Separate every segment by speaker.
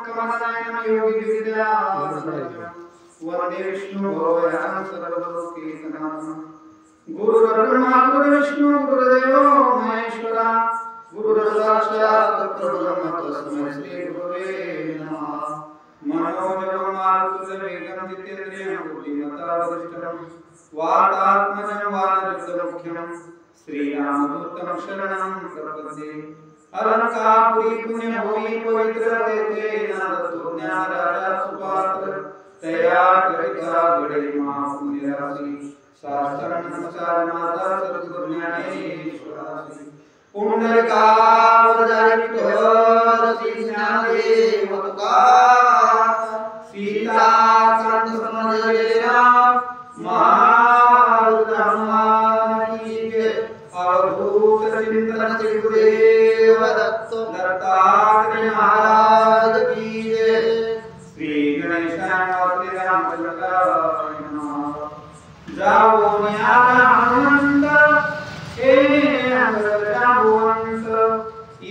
Speaker 1: कमलनयन योगी विद्या वंदे विष्णु भवयान सर्वलोकैकनाथं गुरुर्ब्रह्मा गुरुर्विष्णु गुरुर्देवो महेश्वरा गुरुर्साक्षात् परब्रह्म तस्मै श्री गुरवे नमः मनोजवं मारुतवेगं जितेन्द्रियं बुद्धिमतां वरिष्ठं वातात्मजं वानरयुक्तमुख्यं श्रीरामदूतं शरणं प्रपद्ये अलंकापुरी पुण्यभूमि पवित्र देते नंदतो ज्ञानराजा सुपात्र तया कविता गडे मा पुण्यराशी शास्त्र नमस्कार माता सद्गुरु ज्ञानेश्वरासी पुंडलिकावतारी विठोरसी ज्ञानदेव तुकार सीताकांत समजलेला महारुद्र हनुमान की जय अवधूत चिंतन श्री गुरुदेव दत्तात्रेय महाराज की जय श्री गणेशाय श्री रामचंद्राय नमः जाओ न्याय हनुमंत हे अंतर जावंत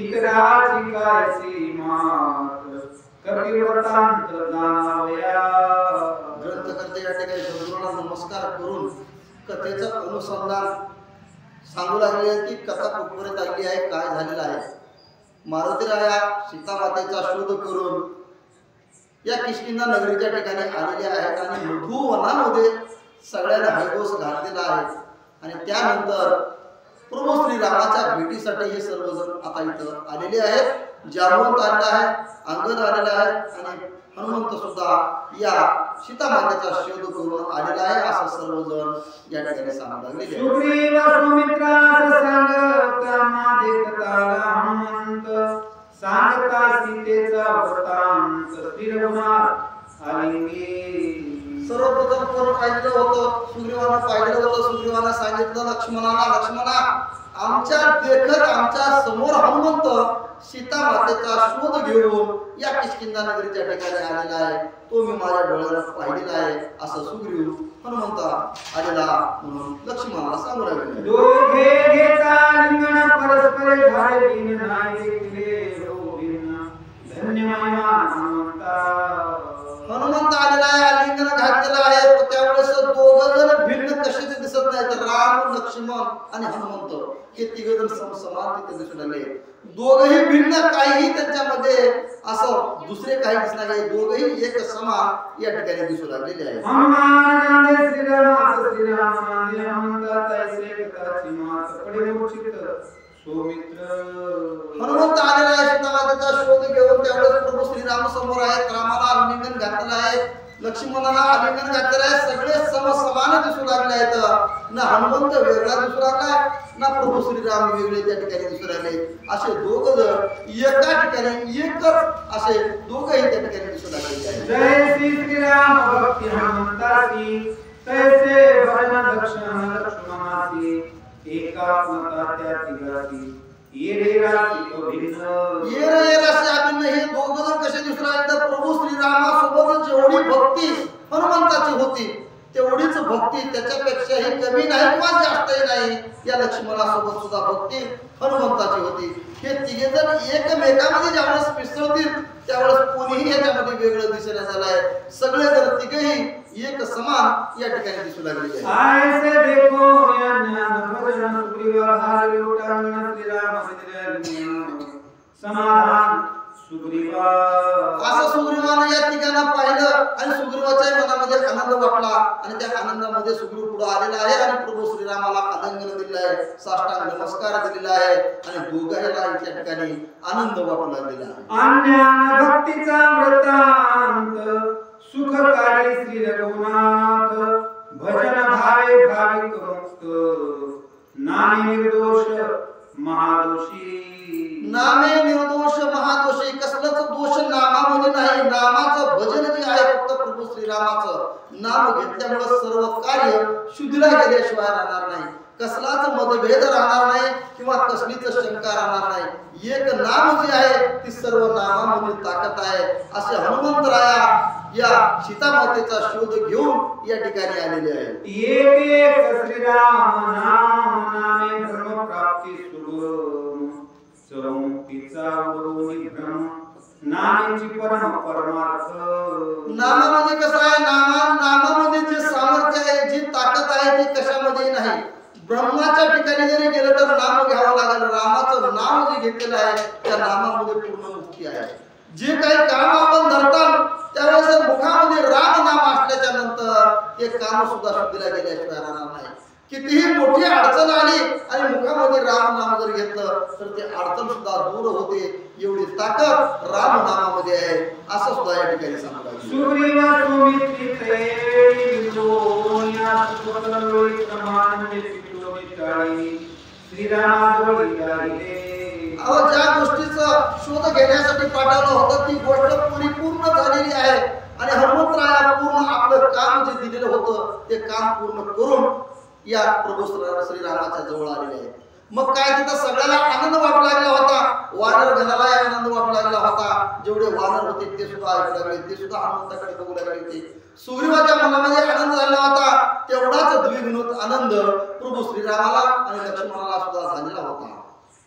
Speaker 1: इतराची काय सीमात कपिवृत्तांत जाणावया
Speaker 2: ग्रंथकर्ते या ठिकाणी सद्गुरूंना नमस्कार करून कथेचं अनुसंधान सांगू लागले की कथा कुठपर्यंत आली आहे, काय झालेलं आहे. मारुतीराया सीतामातेचा शोध करून या किष्किंधा नगरीच्या ठिकाणी आलेले आहेत आणि मधुवनामध्ये सगळ्यांना हयगोस घातलेला आहे. आणि त्यानंतर प्रभू श्रीरामाच्या भेटीसाठी हे सर्वजण आता इथं आलेले आहेत. जांबवंत आलेला आहे, अंगद आलेला आहे आणि हनुमंत सुद्धा या सीतामातेचा शोध करून आलेला आहे असं सर्वजण या ठिकाणी सांगू लागलेले आहेत.
Speaker 1: सुग्रीव सुमित्रास सांगता मादिकता हनुमंत सांगता सीतेचा वृत्तांत स्थिरवणार आलिंगी.
Speaker 2: सर्वप्रथम कोण पाहिलं होतं? सुग्रीवानं पाहिलं होतं. सुग्रीवानं सांगितलं लक्ष्मणा आमच्या देखत आमच्या समोर हनुमंत सीता मातेचा शोध घेऊन या किष्किंधा नगरीच्या ठिकाणी आलेला आहे. तो मी माझ्या डोळ्यानं पाहिलेला आहे असं सुग्रीव हनुमंत आलेला म्हणून लक्ष्मणाला सांगू लागले.
Speaker 1: दोघे घेता लिंगण परस्पर झाले दिन नाही केले रोविना धन्य महिमा
Speaker 2: हनुमंत आलेला आहे, आलिंगन घातलेला आहे. त्यावेळेस दोघं जण भिन्न कशाचे दिसत नाही तर राम लक्ष्मण आणि हनुमंत हे तिघ जण समान तिथे दिसून आले. दोघही भिन्न, काहीही त्यांच्यामध्ये असं दुसरे काही दिसणार नाही. दोघही एक समान या ठिकाणी दिसू लागलेले आहेत. हनुमंत आलेला आहे सीतामातेचा शोध घेऊन. त्यावेळेस प्रभू श्रीराम समोर आहेत. रामाला आलिंगन घातलेलं आहे, लक्ष्मणाला आलिंगन घातलेलं आहे. सगळे समान दिसू लागले आहेत. ना हनुमंत वेगळा दिसू लागलाय ना प्रभू श्रीराम वेगळे त्या ठिकाणी दिसू लागले. असे दोघ जण एका ठिकाणी एकच असे दोघही त्या ठिकाणी दिसू लागले.
Speaker 1: जय श्री श्रीराम भक्ती हनुमंतासी तैसे भजन दक्षिण लक्ष्मणासी एकात्मता त्या तिघाची ये
Speaker 2: हे दोघ जण कसे दिसू लागले तर प्रभू श्रीरामासोबत जेवढी भक्ती हनुमंताची होती तेवढीच भक्ती त्याच्यापेक्षाही कमी नाही किंवा जास्तही नाही या लक्ष्मणासोबत सुद्धा भक्ती हनुमंताची होती. हे तिघे जण एकमेकांमध्ये ज्यावेळेस मिसळतील त्यावेळेस कोणीही याच्यामध्ये वेगळं दिसण्यात झालं आहे. सगळे जण तिघेही एक समान या ठिकाणी दिसू लागलेले
Speaker 1: समाधान सुग्रीवा.
Speaker 2: असं सुग्रीवानं या तिघांना पाहिलं आणि सुग्रीवाच्या मनामध्ये आनंद वाटला आणि त्या आनंदामध्ये सुग्रीव पुढे आलेला आहे आणि प्रभू श्रीरामाला आलिंगन दिलेलं आहे, साष्टांग नमस्कार दिलेला आहे आणि दोघांना या ठिकाणी आनंद वाटू लागलेला आहे.
Speaker 1: अन्य भक्तीचा वृत्तांत सुखकारी श्री रघुनाथ भजन भावे भाविक मुक्त नामे निर्दोष महादोषी.
Speaker 2: नामे निर्दोष महादोषी, कसलाच दोष नामामध्ये नाही. नामाचं भजन जे आहे फक्त प्रभू श्रीरामाचं नाम घेतल्यामुळे सर्व कार्य शुद्धीला गेल्याशिवाय राहणार नाही. कसलाच मतभेद राहणार नाही किंवा कसलीच शंका राहणार नाही. एक नाम जे आहे ती सर्व नामामध्ये ताकद आहे. असे हनुमंतराया या सीतामातेचा शोध घेऊन या ठिकाणी आलेले आहेत.
Speaker 1: एक श्रीराम नाम नामे धर्म प्राप्ती सुगम चौमुक्तीचा वरुणी भ्रम नामाची परमार्थ
Speaker 2: नामामध्ये कसं आहे, नामामध्ये जे सामर्थ्य आहे, जी ताकद आहे ती कशामध्ये नाही. ब्रह्माच्या ठिकाणी जरी गेलं तर नाम घ्यावं लागेल. रामाचं नाव जे घेतलेलं आहे त्या नामामध्ये पूर्ण मुक्ती आहे. जे काही काम आपण धरतात त्यावेळेस मुखामध्ये राम नाम असल्याच्या नंतर ते काम सुद्धा शुद्धीला गेल्याशिवाय राहणार नाही. कितीही मोठी अडचण आली आणि मुखामध्ये राम नाम जर घेतलं तर ते अडचण सुद्धा दूर होते. एवढी ताकद राम नामामध्ये आहे असं सुद्धा या ठिकाणी सांगतात. ज्या गोष्टीचा शोध घेण्यासाठी पाठवलं होतं ती गोष्ट परिपूर्ण झालेली आहे आणि हनुमंतराया पूर्ण आपलं काम जे दिलेलं होतं ते काम पूर्ण करून या प्रभू श्रीरामाच्या जवळ आलेले आहेत. मग काय तिथं सगळ्याला आनंद वाटू लागला होता. वानर गणाला आनंद वाटू लागला होता. जेवढे वानर होते ते सुद्धा ऐकू लागले, ते सुद्धा हनुमंताकडे बघू लागले. सुग्रीवाच्या मनामध्ये आनंद झाला होता. तेवढाच द्विगुणित आनंद प्रभू श्रीरामाला आणि लक्ष्मणाला सुद्धा झालेला होता.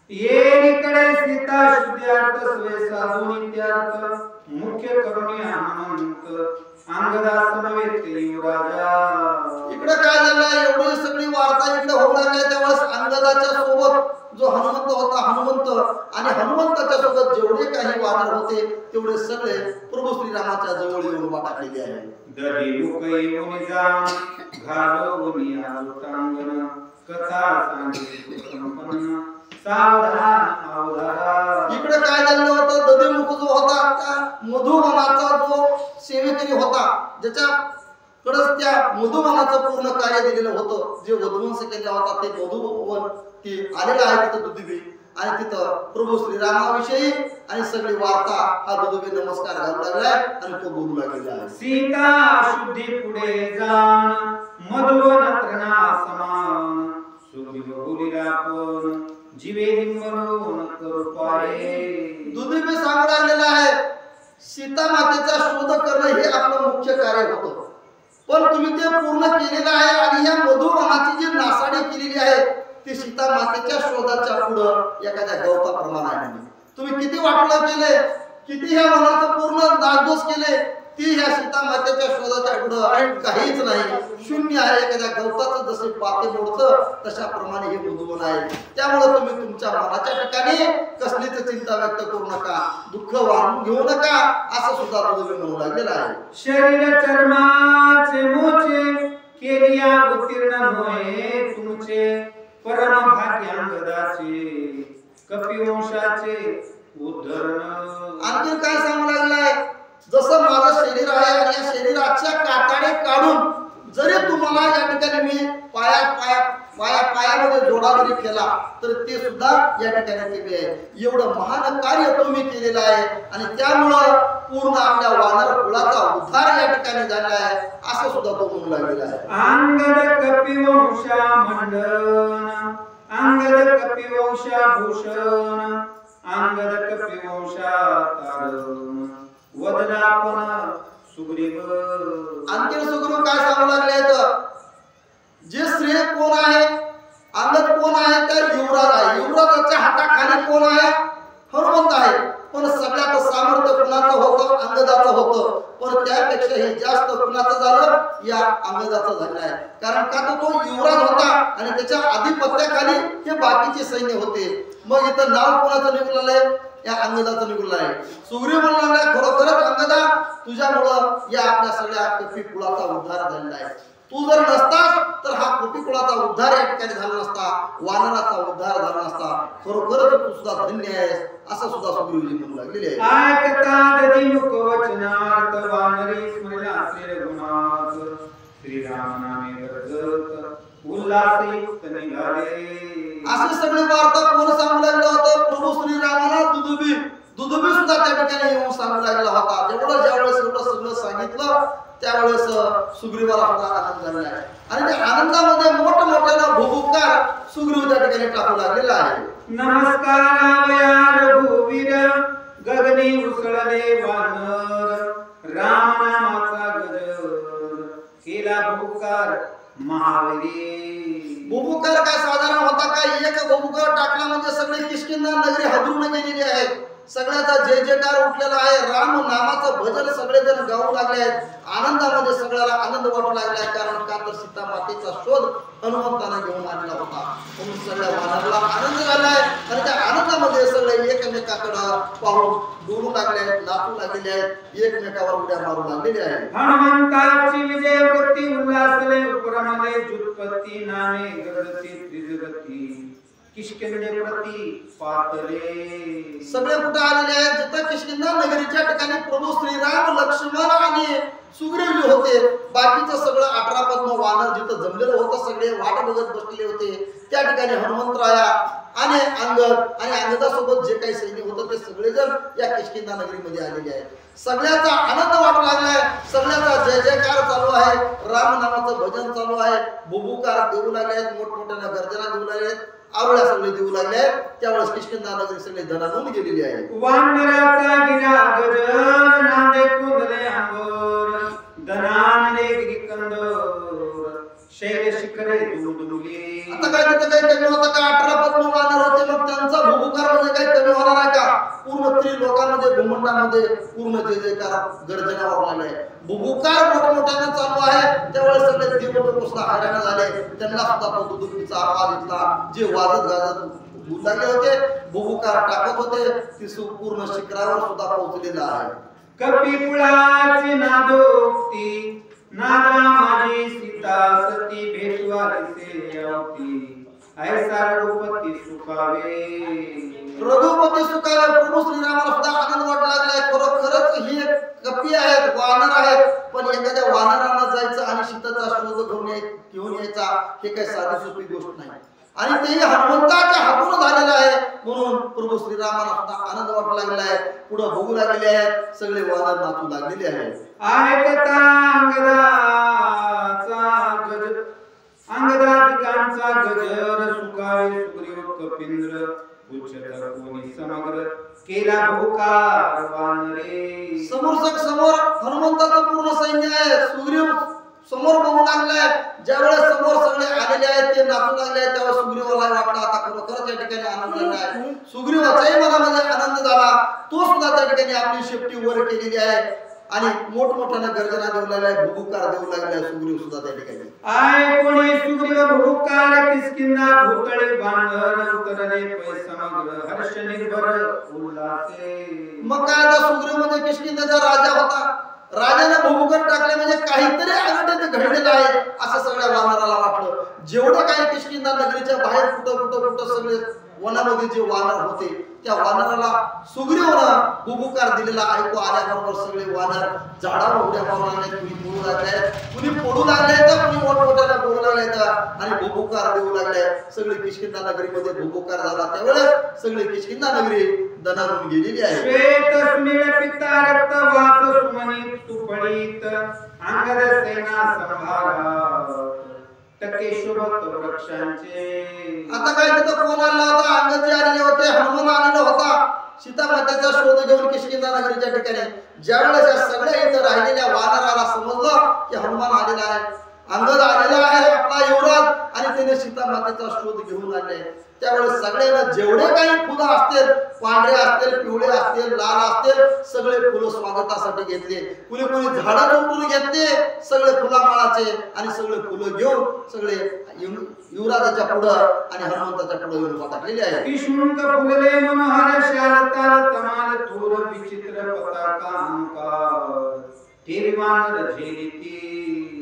Speaker 1: येकडे सीता शुद्ध्यार्थ स्वे साधून इत्यार्थ मुख्य करुणी हनुमंत अंगदास नव्हे युवराजा.
Speaker 2: इकडे काय झालं, एवढी सगळी वार्ता इकडे होऊ लागली. त्यावेळेस अंगदाच्या सोबत जो हनुमंत होता, हनुमंत आणि हनुमंताच्या सोबत जेवढे काही वानर होते तेवढे सगळे प्रभू श्रीरामाच्या जवळ येऊन वाटाकलेले आहे.
Speaker 1: दरी मुकई जाण घालवून आलोटांगण कथा सांगितली संपन्न सावधान अवधारा.
Speaker 2: इकडे काय झालं होतं, दधीमुख जो होता त्या मधुवनाचा जो सेवेकरी होता, ज्याच्याकडे त्या मधुवनाचं पूर्ण कार्य दिलेलं होतं, जे वधुवंश केला होता ते मधुवन ती आलेलं आहे तिथं दुधीबी. आणि तिथं प्रभू श्रीरामाविषयी आणि सगळी वार्ता हा दुधीबी नमस्कार घालू लागलाय आणि तो बोलू लागलेला आहे.
Speaker 1: सीता शुद्धी पुढे जाण मधुवन तृणा समान सुग्रीव बोलिला पण जीवे निंबन करुपाये.
Speaker 2: दुधीबी सांगू लागलेला आहे सीता मातेचा शोध करणं हे आपलं मुख्य कार्य होतं, पण तुम्ही ते पूर्ण केलेलं आहे. आणि या मधुवनाची जी नासाडी केलेली आहे ती सीता मातेच्या शोधाच्या पुढं एखाद्या गवताप्रमाणे आहे. तुम्ही किती वाटलं केले, किती ह्या वनाचं पूर्ण नासधूस केले, ती ह्या सीता मातेच्या शोधाच्या पुढं काहीच नाही, शून्य आहे. एखाद्या गवताचं जसे पाते मोडतं तशा प्रमाणे हे मधुवन आहे. त्यामुळे तुम्ही तुमच्या मनाच्या ठिकाणी कसलीच चिंता व्यक्त करू नका, दुःख वाढवून घेऊ नका असं सुद्धा तुम्ही म्हणू लागलेलं आहे.
Speaker 1: शरीर चर्माचे मोचे केलिया उत्तीर्ण होय तुमचे परम भाग्यांगदाचे कपिवंशाचे उद्धरण.
Speaker 2: आणखी काय सांगू लागलाय, जसं माझं शरीर आहे आणि या शरीराच्या काटाने काढून जरी तुम्हाला या ठिकाणी मी पायामध्ये जोडा जरी केला तर ते सुद्धा या ठिकाणी केले आहे. एवढं महान कार्य तुम्ही केलेलं आहे आणि त्यामुळं पूर्ण आपल्या वानर कुळाचा उद्धार या ठिकाणी झाला आहे असं सुद्धा तो म्हणू लागलेला आहे.
Speaker 1: अंगद कपिवंशा मंडन अंगद कपिवंशा भूषण अंगद कपिवंशा तारण वदनापन सुग्रीव.
Speaker 2: आणखी सुग्रीव काय सांगू लागले आहेत, जे श्रेय कोण आहे, अंगद कोण आहे, तर युवराज आहे. युवराजाच्या हाताखाली कोण आहे, हनुमंत आहे. पण सगळ्यात सामर्थ्य कुणाचं होतं, अंगदाचं होतं. पण त्यापेक्षाही जास्त कुणाचं झालं, या अंगदाचं झालं आहे. कारण का तर तो युवराज होता आणि त्याच्या आधिपत्याखाली हे बाकीचे सैन्य होते. मग इथं नाव कोणाचं निघालं आहे, या अंगदाचं निघालं आहे. सुग्रीव म्हणला खरोखरच अंगदा तुझ्यामुळं या आपल्या सगळ्या कपी कुळाचा उद्धार झालेला आहे. तू जर नसतास तर हा कपी कुळाचा उद्धार या ठिकाणी झाला नसता, वानराचा उद्धार झाला नसता. खरोखरच तू सुद्धा धन्य आहेस असं सुद्धा सुग्रीवजी म्हणू लागलेले आहे.
Speaker 1: ऐकता दधिमुख वचनार्थ वानरी स्मरणा श्री रघुनाथ श्रीराम नामे गरजत उल्हासयुक्त निघाले.
Speaker 2: अशी सगळी वार्ता कोण सांगू लागलं होतं, प्रभू श्रीरामाला दुधुबी सुद्धा त्या ठिकाणी येऊन सांगू लागला होता. ज्यावेळेस एवढं सगळं सांगितलं त्यावेळेस सुग्रीवाला सुद्धा आनंद झालेला आहे आणि त्या आनंदामध्ये मोठमोठ्याला भुभुकार सुग्रीव त्या ठिकाणी टाकू लागलेला आहे.
Speaker 1: नमस्कार रघुवीर गगनी उसळले वानर राम नामाचा गजर केला भुभुकार महावीरी.
Speaker 2: भुभुकार काय साधारण होता का, एक भुभुकार टाकला म्हणजे सगळे किष्किंधा नगरी हादरून गेलेली आहे. सगळ्याचा जय जयकार उठलेला आहे. राम नामाचं भजन सगळेजण गाऊ लागले आहेत. आनंदामध्ये सगळ्याला आनंद वाटू लागला आहे. कारण का तर सीता मातेचा शोध हनुमंतानं घेऊन आणला होता. म्हणून सगळ्या वानराला आनंद झाला आहे आणि त्या आनंदामध्ये सगळे एकमेकाकडे पाहून डोलू लागले आहेत, नाचू लागलेले आहेत, एकमेकावर उड्या मारू लागलेले आहेत.
Speaker 1: हनुमंताची विजय वृत्ती उल्हासले उपरमले जुत्पत्ती नामे गरजती त्रिजगती किष्किंधे प्रति पातले.
Speaker 2: सगळे कुठे आलेले आहेत? जिथं किष्किंधा नगरीच्या ठिकाणी प्रभू श्रीराम, लक्ष्मण आणि सुग्रीव होते. बाकीचं सगळं 18 पद्म वानर जिथं जमलेलं होतं, सगळे वाट बघत बसलेले होते. त्या ठिकाणी हनुमंतराया आणि अंगद आणि अंगदासोबत जे काही सैनिक होतं ते सगळेजण या किष्किंधा नगरीमध्ये आलेले आहेत. सगळ्याचा आनंद वाटू लागलाय, सगळ्याचा जय जयकार चालू आहे, राम नामाचं भजन चालू आहे, बुबुकार देऊ लागले आहेत, मोठमोठ्याने गर्जना देऊ लागले आहेत, आरोळ्या सगळे देऊ लागले आहेत. त्यावेळेस किष्किंधा नगरी सगळे धनानून गेलेली आहे.
Speaker 1: वानराचा गिरा गजर नांदे कुंदले अंबर धनानले गिरिकंदर शैल शिखरे दुलदुले.
Speaker 2: आता काय तिथं काही कमी होतं का? 18 पद्म वानर होते, मग त्यांचा भुबुकार म्हणजे काही कमी होणार आहे का? पूर्ण त्रिलोकामध्ये भूमंडामध्ये पूर्ण जय जयकार गर्जना वाजलेला आहे, भुबुकार मोठमोठ्याने चालू आहे. त्यावेळेस सगळे देवलोक सुद्धा हैराण झाले. त्यांना सुद्धा पदुदुकीचा आवाज इथला जे वाजत गाजत बोलू लागले होते, भुबुकार टाकत होते, ती पूर्ण शिखरावर सुद्धा पोहोचलेला आहे.
Speaker 1: कपिकुळाची नादोक्ती नादा माझी सीता सती भेटवालीसे यावती ऐसा रघुपती सुखावे.
Speaker 2: रघुपती सुखावे. प्रभू श्रीरामाला सुद्धा आनंद वाटू लागलाय. खरोखरच ही एक कपी आहेत, वानर आहेत, पण एखाद्या वानराला जायचं आणि सीतेचा शोध घेऊन यायचा हे काही साधी सोपी गोष्ट नाही. आणि तेही हनुमंताच्या हातून झालेलं आहे. म्हणून प्रभू श्रीरामाला सुद्धा आनंद वाटू लागला आहे. पुढे बघू लागलेले आहेत, सगळे वानर नाचू लागलेले आहेत.
Speaker 1: ऐकता अंगदाधिकांचा गजर सुखावे सुग्रीव कपिंद्र उच्चतर कोणी समग्र केला बहुकार वानरे.
Speaker 2: समोर हनुमंताचं पूर्ण सैन्य आहे. सुग्रीव समोर बघू लागलाय. ज्यावेळेस समोर सगळे आलेले आहेत, ते नाचू लागले आहेत, त्यावेळेस सुग्रीवाला वाटला आता खरोखरच या ठिकाणी आनंद झाला आहे. सुग्रीवाचाही मनामध्ये आनंद झाला. तो सुद्धा त्या ठिकाणी आपली शेपटी वर केलेली आहे आणि मोठमोठ्याने गर्जना देऊ लागलाय, भुबुकार देऊ लागलाय सुग्रीव सुद्धा त्या ठिकाणी.
Speaker 1: आय कोणी सुग्रीव भुबुकार किष्किंधा भूतळे बांधर उतरले पै समग्र हर्ष निर्भर उल्हासे.
Speaker 2: मग काय आता सुग्रीव म्हणजे किष्किंधाचा राजा होता. राजाने भुबुकार टाकले म्हणजे काहीतरी अनघटित घडलेलं आहे असं सगळ्या वानराला वाटलं. जेवढे काही किष्किंधा नगरीच्या बाहेर कुठं सगळे वनामध्ये जे वानर होते, त्या वानराला सुग्रीवनं भुबुकार दिलेला ऐकू आल्याबरोबर सगळे वानर झाडावर उड्या मारू लागले, कुणी पडू लागले, कुणी पडू लागले तर कुणी मोठमोठ्याला बोलू लागले आणि भुबुकार देऊ लागले. सगळे किष्किंधा नगरीमध्ये भुबुकार झाला. त्यावेळेस सगळे किष्किंधा नगरी दणारून गेलेली आहे.
Speaker 1: श्वेत स्मिळ पिता रक्त वास सुमनी तुपडीत अंगद सेना संभारा टके शोभत वृक्षांचे.
Speaker 2: आता काय तिथं कोण आला होता? अंगदजी आलेले होते, हनुमान आलेला होता सीता मातेचा शोध घेऊन किष्किंधा नगरीच्या ठिकाणी. ज्यावेळेस या सगळ्या इथं राहिलेल्या वानराला समजलं की हनुमान आलेला आहे, अंगद आलेला आहे आपला युवराज आणि त्याने सीता मातेचा शोध घेऊन आले, त्यावेळेस सगळ्यांना जेवढे काही फुलं असतील, पांढरे असतील, पिवळे असतील, लाल असतील, सगळे फुलं स्वागतासाठी घेतले. कुणी झाडं तोडून घेतले सगळे फुलामाळाचे आणि सगळे फुलं घेऊन सगळे युवराजाच्या पुढं आणि हनुमंताच्या पुढे येऊन टाकलेले आहे.
Speaker 1: किशुंक फुलले मनोहर शालताल तमाल थोर विचित्र पताका अंकार हिरवानर झेलिती.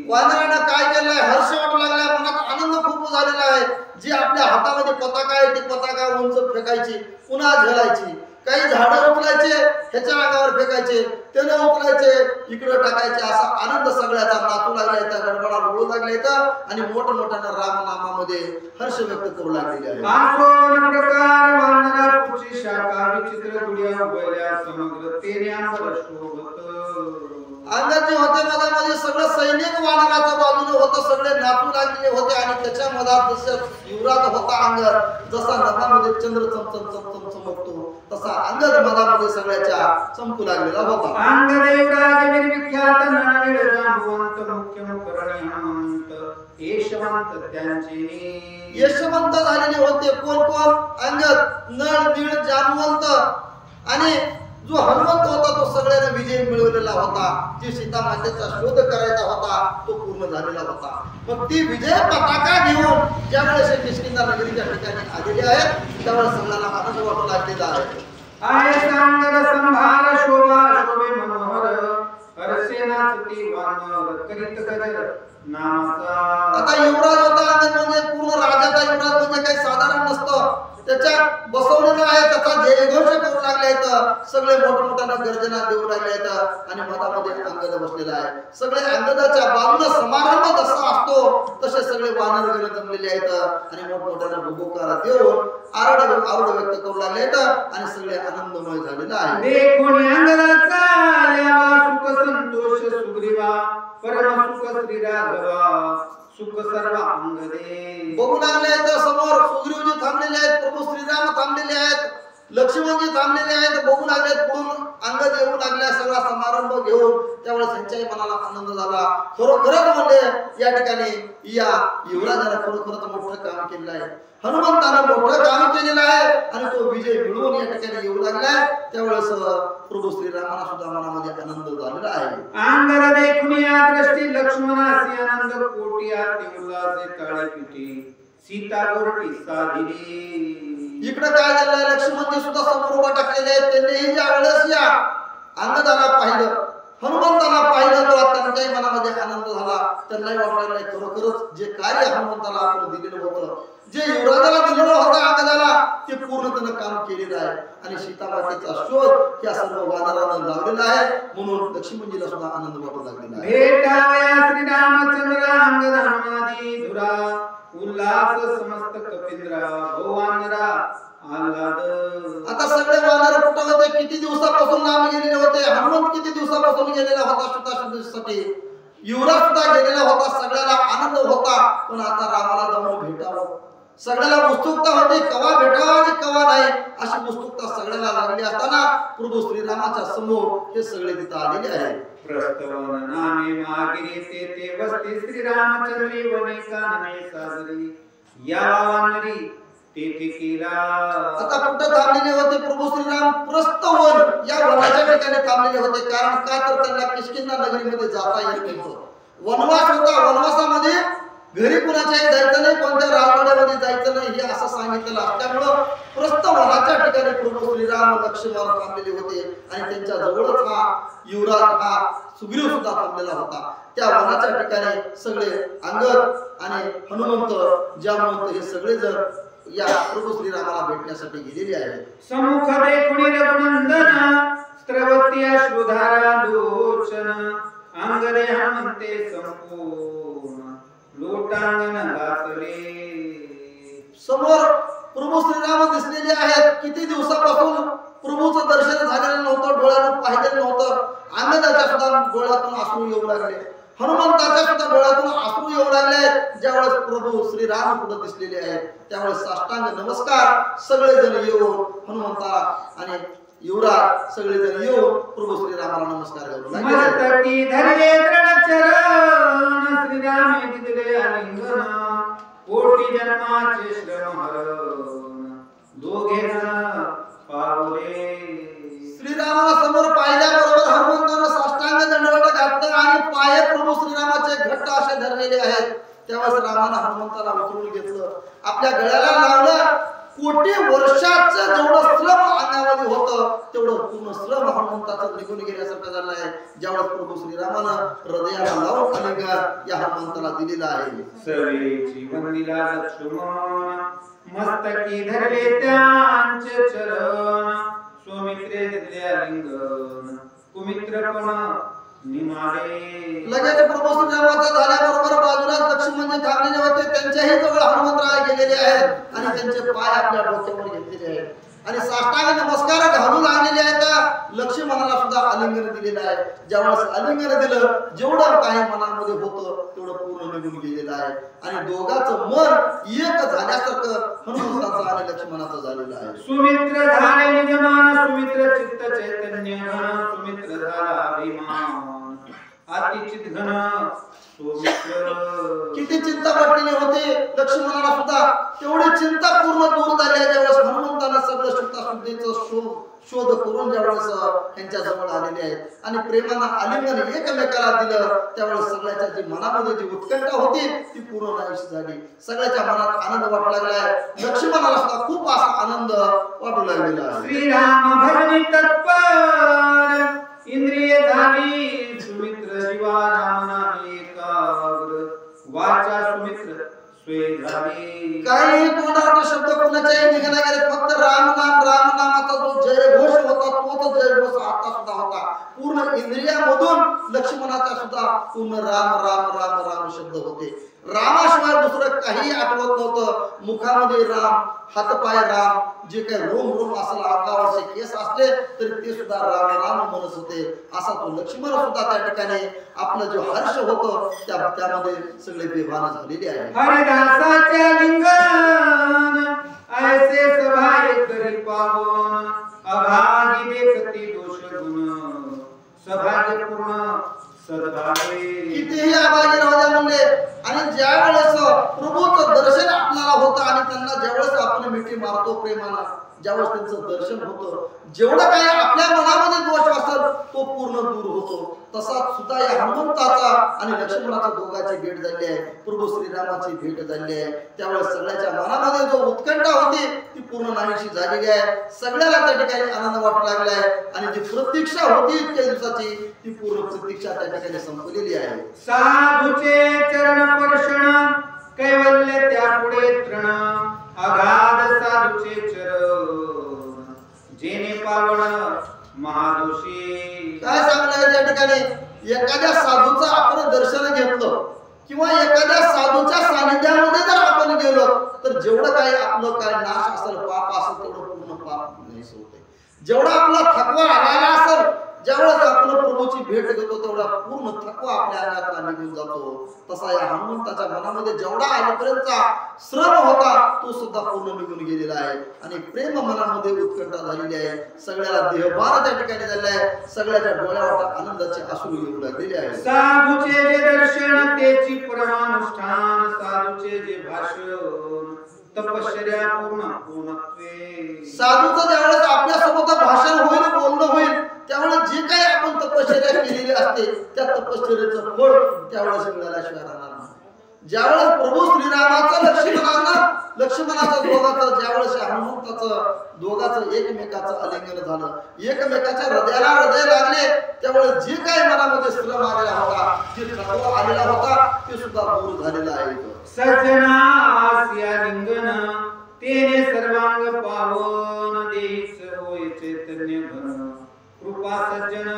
Speaker 2: वानरानं काय केलंय? हर्ष वाटू लागलाय, मनात आनंद खूप झालेला आहे. जी आपल्या हातामध्ये पताका आहे ती पताका उंच फेकायची, पुन्हा झेलायची. काही झाडं उचलायचे, ह्याच्या अंगावर फेकायचे, त्याने उचलायचे, इकडे टाकायचे. असा आनंद सगळ्याचा नाचू लागला इथं, गडबडा बोलू लागला इथं आणि मोठमोठ्यानं रामनामामध्ये हर्ष व्यक्त करू लागलेले आहे.
Speaker 1: आसोन प्रकार वानरा पुची शाखा विचित्र गुडिया उभल्या समग्र तेने अंबर शोभत.
Speaker 2: अंगद जे होते मधामध्ये सगळं सैनिक वानराच्या बाजूने होतं, सगळे नाचू लागलेले होते आणि त्याच्या मधात जसं युवराज होता अंगद, जसा नभामध्ये चंद्र चमचम चमकतो तसा अंगद मधामध्ये सगळ्याच्या चमकू लागलेला होता.
Speaker 1: अंगद युवराज निर्विख्यात नावीर जांबवंत मुख्य मुकरणी हनुमंत यशवंत त्यांचे.
Speaker 2: यशवंत झालेले होते कोण? अंगद, नळ, दीड, जांबवंत आणि जो हनुमंत होता तो सगळ्यांना विजय मिळवलेला होता. जी सीता मातेचा शोध करायचा होता तो पूर्ण झालेला होता. मग ती विजय पताका घेऊन ज्यावेळेस किष्किंधा नगरीच्या ठिकाणी आलेले आहेत त्यावेळेस सगळ्यांना आनंद वाटू लागलेला आहे.
Speaker 1: आहे सांगर संभार शोभा शोभे मनोहर हरसेनाचती वानर करीत गजर नामाचा.
Speaker 2: आता युवराज होता म्हणजे पूर्ण राजाचा युवराज म्हणजे काही साधारण नसतं. त्याच्या बसवलेलं आहे त्याचा जयघोष करू लागले आहेत. सगळे मोठमोठ्याने गर्जना देऊ लागले आहेत आणि मधामध्ये अंगद बसलेला आहे. सगळे अंगदाच्या बाजूला समारंभ जसा असतो तसे सगळे वानरगण जमलेले आहेत आणि मोठमोठ्याने भुभुकार देऊन आरड व्यक्त करू लागले आहेत आणि सगळे आनंदमय झालेले आहे.
Speaker 1: देखून अंगदाचा आल्यावा सुख संतोष सुग्रीवा परम सुख श्री राघवा सुख सर्व अंगदे.
Speaker 2: बघू लागले आहेत समोर सुग्रीवजी थांबलेले आहेत, प्रभू श्रीराम थांबलेले आहेत, लक्ष्मणजी थांबलेले आहेत. बघू लागले पुढून अंगद येऊ लागल्या सगळा समारंभ घेऊन. त्यावेळेस त्यांच्याही मनाला आनंद झाला. खरोखरच म्हणले या ठिकाणी या युवराजाने खरोखरच मोठं काम केलेलं आहे. हनुमंतानं मोठं काम केलेलं आहे आणि तो विजय मिळवून या ठिकाणी येऊ लागलाय. त्यावेळेस प्रभू श्रीरामाला सुद्धा मनामध्ये आनंद झालेला आहे.
Speaker 1: अंगद देखून या दृष्टी लक्ष्मणासी आनंद कोटिया उल्हासे काळे पिठी सीता गोरटी साधिली.
Speaker 2: इकडे काय झालंय लक्ष्मणजी सुद्धा समोर उभा टाकलेले आहेत. त्यांनीही ज्या वेळेस या अंगदाला पाहिलं हनुमंताला पाहिलं तर त्यांच्याही मनामध्ये आनंद झाला. त्यांनाही वाटलं नाही खरोखरच जे कार्य हनुमंताला आपण दिलेलं होतं जे युवराजाला दिलेलं होतं अंगदाला ते पूर्ण त्यानं काम केलेलं आहे आणि सीतामातेचा शोध या सर्व वानरांना लावलेला आहे. म्हणून लक्ष्मणजीला सुद्धा आनंद वाटू लागलेला आहे.
Speaker 1: भेटावया श्री रामचंद्र अंगद हनुमादी धुरा उल्हास समस्त कपिंद्रा भवानरा आल्हाद.
Speaker 2: आता सगळे वानर कुठे होते? किती दिवसापासून लांब गेलेले होते. हनुमंत किती दिवसापासून गेलेला होता सुतासाठी. युवराज सुद्धा गेलेला होता. सगळ्याला आनंद होता पण आता रामाला जाऊन भेटावं सगळ्याला उत्सुकता होती. कवा भेटावा आणि कवा नाही अशी उत्सुकता सगळ्याला लागली असताना प्रभू श्रीरामाच्या समोर हे सगळे तिथं आलेले आहेत.
Speaker 1: प्रस्तवन नामे मागिरी ते वस्ती श्री रामचंद्री वने कानने साजरी या वानरी तेथे केला.
Speaker 2: आता कुठं थांबलेले होते प्रभू श्रीराम? प्रस्थवन या वनाच्या ठिकाणी थांबलेले होते. कारण का तर त्यांना किष्किंधा नगरीमध्ये जाता येत नव्हतं. वनवास होता. वनवासामध्ये घरी कुणाच्याही जायचं नाही, कोणत्या राजवाड्यामध्ये जायचं नाही हे असं सांगितलेलं असल्यामुळं प्रस्थवनाच्या ठिकाणी प्रभू श्रीराम लक्ष्मण थांबलेले होते आणि त्यांच्या जवळच हा युवराज हा सुग्रीव सुद्धा थांबलेला होता. त्या वनाच्या ठिकाणी सगळे अंगद आणि हनुमंत जामवंत हे सगळे जण या प्रभू श्रीरामाला भेटण्यासाठी गेलेले आहेत.
Speaker 1: समुख देखुनी रघुनंदन स्त्रवती अश्रुधारा लोचन अंगदे हनुमंते संपूर्ण लोटांगण घातले.
Speaker 2: समोर प्रभू श्रीराम दिसलेले आहेत. किती दिवसापासून प्रभूचं दर्शन झालेलं नव्हतं, डोळ्यानं पाहिलेलं नव्हतं. अंगदाच्या सुद्धा डोळ्यातून अश्रू येऊ लागले, हनुमंताच्या सुद्धा डोळ्यातून अश्रू येऊ लागले. ज्यावेळेस प्रभू श्रीराम पुढे दिसलेले आहेत त्यावेळेस साष्टांग नमस्कार सगळेजण येऊन हनुमंता आणि युवराज सगळेजण येऊन प्रभू श्रीरामाला नमस्कार करू लागले.
Speaker 1: मस्तकी धरले दृढ चरण श्रीरामे दिले आलिंगन कोटी जन्माचे श्रम हरण दोघे जण पावले.
Speaker 2: श्रीरामाला समोर पाहिल्याबरोबर हनुमंतानं साष्टांग दंडवत घातलं आणि पाय प्रभू श्रीरामाचे घट्ट असे धरलेले आहेत. त्यावेळेस रामानं हनुमंताला उचलून घेतलं, आपल्या गळ्याला लावलं. कोटी वर्षाचं जेवढं श्रम अंगामध्ये होतं तेवढं पूर्ण श्रम हनुमंताचं निघून गेल्यासारखं झालं आहे. ज्यावेळेस प्रभू श्रीरामानं हृदयाला लावून आलिंगन या हनुमंताला दिलेलं आहे.
Speaker 1: सवे जीवन दिला लक्ष्मण मस्तकी धरले त्यांचे चरण स्वमित्रे दिले आलिंगन कुमित्रपण निमाळे.
Speaker 2: लगेच प्रभू श्रीरामाचा झाल्याबरोबर बाजूला लक्ष्मण थांबलेले होते. त्यांच्याही जवळ हनुमंतराय गेलेले आहेत आणि त्यांचे पाय आपल्या डोक्यावर घेतलेले आहेत आणि साष्टांग नमस्कार घालू लागलेले आहेत. लक्ष्मणाला सुद्धा आलिंगन दिलेलं आहे. ज्यावेळेस आलिंगन दिलं जेवढं काही मनामध्ये होतं तेवढं पूर्ण निघून गेलेलं आहे आणि दोघांचं मन एक झाल्यासारखं हनुमंताचं आणि लक्ष्मणाचं झालेलं आहे.
Speaker 1: सुमित्र झाले निजमान सुमित्र चित्त चैतन्य सुमित्र झाला अभिमान अतिचित घन सोमित्र.
Speaker 2: किती चिंता वाटलेली होती लक्ष्मणाला सुद्धा, तेवढी चिंता पूर्ण दूर झाली आहे ज्यावेळेस हनुमंतानं सगळं शुद्धाशुद्धीचं शोध करून ज्यावेळेस त्यांच्या जवळ आलेले आहेत आणि प्रेमानं आलिंगन एकमेकाला दिलं, त्यावेळेस सगळ्याच्या जी मनामध्ये जी उत्कंठा होती ती पूर्ण नाहीशी झाली. सगळ्याच्या मनात आनंद वाटू लागलाय. लक्ष्मणाला सुद्धा खूप असा आनंद वाटू लागलेला आहे.
Speaker 1: श्रीराम भजनी तत्पर इंद्रिय झाली सुमित्र, जीवा राम नामे एकाग्र, वाचा सुमित्र स्वे झाली.
Speaker 2: काही तोंडावर शब्द कोणाच्याही निघाला गेले, फक्त राम नामाचा जो जय घोष होता तोच जय घोष आता सुद्धा होता. पूर्ण इंद्रियामधून लक्ष्मणाचा सुद्धा पूर्ण राम राम राम राम शब्द होते. रामाशिवाय दुसरं काही आठवत नव्हतं. मुखामध्ये राम, हातपाय राम, जे काही रोम रोम असला अंगावरचे केस असले तरी ते सुद्धा राम राम म्हणत होते. असा तो लक्ष्मण सुद्धा त्या ठिकाणी आपलं जो हर्ष होतं त्यामध्ये सगळे बेभान झालेले आहे.
Speaker 1: हरिदासाच्या लिंगन ऐसे सभाय करी पावन, अभागी देखती दोष गुण, सभाग्य पूर्ण सद्भावे.
Speaker 2: कितीही अभागी राहू द्या म्हणले, आणि ज्या वेळेस प्रभूचं दर्शन आपल्याला होतं आणि त्यांना ज्यावेळेस आपण मिठी मारतो प्रेमानं, ज्यावेळेस त्यांचं दर्शन होतं, जेवढं काही आपल्या मनामध्ये दोष असेल तो पूर्ण दूर होतो. तसा सुद्धा या हनुमंताचा आणि लक्ष्मणाच्या दोघांची भेट झाली आहे, प्रभू श्रीरामाची भेट झाली आहे. त्यावेळेस सगळ्याच्या मनामध्ये जो उत्कंठा होती ती पूर्ण नाहीशी झालेली आहे. सगळ्याला त्या ठिकाणी आनंद वाटू लागला आहे आणि जी प्रतीक्षा होती इतक्या दिवसाची ती पूर्ण प्रतीक्षा त्या ठिकाणी संपलेली आहे.
Speaker 1: साधूचे चरण स्पर्शन कैवल्य त्या पुढे तृण, अगाध साधूचे चरण जेने पावन महादोषी.
Speaker 2: काय सांगणार त्या ठिकाणी, एखाद्या साधूचं आपण दर्शन घेतलं किंवा एखाद्या साधूच्या सानिध्यामध्ये जर आपण गेलो तर जेवढं काही आपलं काय नाश असेल, पाप असेल, तेवढं पूर्ण पाप नाहीस होते. जेवढा आपला थकवा आलेला असेल, ज्यावेळेस आपण प्रभूची भेट घेतो तेवढा पूर्ण थकवा आपल्या अंगात निघून जातो. तसा या हनुमंताच्या मनामध्ये जेवढा आजपर्यंतचा श्रम होता तो सुद्धा पूर्ण निघून गेलेला आहे आणि प्रेम मनामध्ये उत्कंठा झालेली आहे. सगळ्याला देहभार त्या ठिकाणी झालेला आहे. सगळ्याच्या डोळ्यावर आनंदाचे अश्रू येऊ लागलेले आहेत.
Speaker 1: साधूचे जे दर्शन तेची परमानुष्ठान, साधूचे जे भाषण तपश्चर्या पूर्णत्वे.
Speaker 2: साधूचं ज्यावेळेस आपल्या सोबत भाषण होईल, बोलणं होईल, त्यावेळेस जे काही आपण तपश्चर्या केलेली असते त्या तपश्चर्याचं फळ त्यावेळेस मिळाल्याशिवाय राहणार नाही. ज्यावेळेस प्रभू श्रीरामाचं लक्ष्मणाचं दोघांचं ज्यावेळेस हनुमंताचं दोघांचं एकमेकाचं आलिंगन झालं, एकमेकाच्या हृदयाला हृदय लागले, त्यावेळेस जे काही मनामध्ये श्रम आलेला होता, जे थकवा आलेला होता ते सुद्धा दूर झालेला आहे.
Speaker 1: सज्जनास या लिंगन तेने सर्वांग पावन, देईस होय चैतन्य घन, कृपा सज्जन